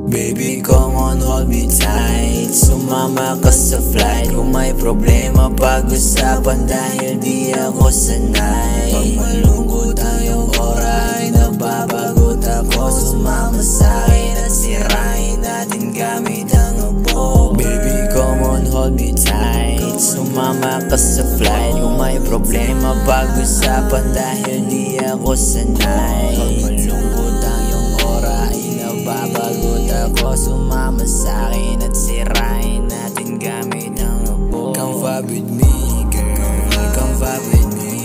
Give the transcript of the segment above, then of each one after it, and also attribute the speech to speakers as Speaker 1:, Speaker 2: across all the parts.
Speaker 1: Baby, come on, hold me tight. Sumama ka sa flight. Kung may problema, pag-usapan dahil di ako sanay. Pag malungkot ang iyong oras, nababagot ako. Sumama sa'kin at sirain natin gamit ang ubo. Baby, come on, hold me tight. Sumama ka sa flight. Kung may problema, pag-usapan dahil di ako sanay. Pag malungkot ang iyong oras, nababagot ako. Sumama sa'kin at sirain natin gamit ang ubo. Come vibe with me, girl, come vibe with me.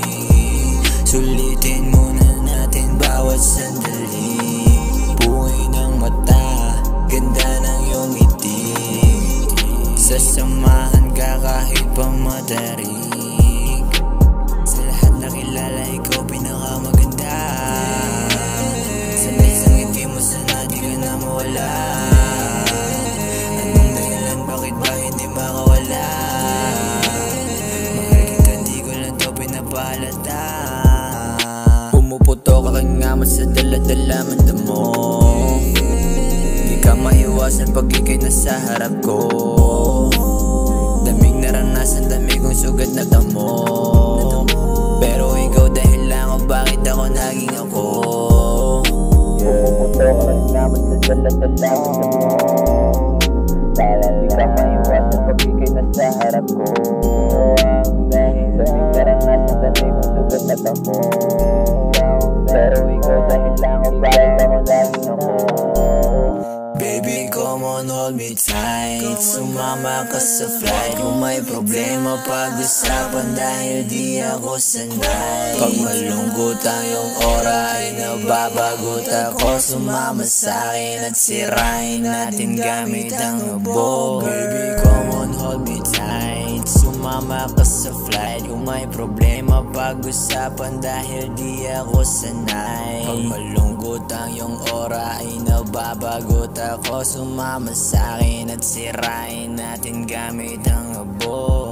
Speaker 1: Sulitin muna natin bawat sandali. Buhay ng mata, ganda ng iyong ngiti. Sasamahan ka kahit pa matarik. Sa lahat na kilala, ikaw pinakamaganda. Sanay sa ngiti mo, sana di ka na mawala. Anong dahilan, bakit ba hindi makawala? Mahal kita, di ko lang to pinapahalata. Pumuputo ka kang ngamot sa dala-dala manda mo. Di ka maiwasan pag ika'y nasa harap ko. Damig naranasan, dami kong sugat na damo. Pero ikaw dahilan ko bakit ako naging ako. Pumuputo ka kang ngamot sa dala-dala manda mo. Di ka maiwasan pag ika'y nasa harap ko. Dahil damig naranasan, dami kong sugat na damo. Pero ikaw dahilan ko bakit ako naging ako. Baby, come on, hold me tight. Sumama ka sa flight. Kung may problema, pag-usapan dahil di ako sanay. Pag malungkot ang iyong oras, nababagot ako. Sumama sa'kin at sirain natin gamit ang ubo. Baby, come on, hold me tight. Sumama ka sa flight. Kung may problema, pag-usapan dahil di ako sanay. Pag malungkot ang iyong oras, nababagot ako. Sumama sa'kin at sirain natin gamit ang ubo.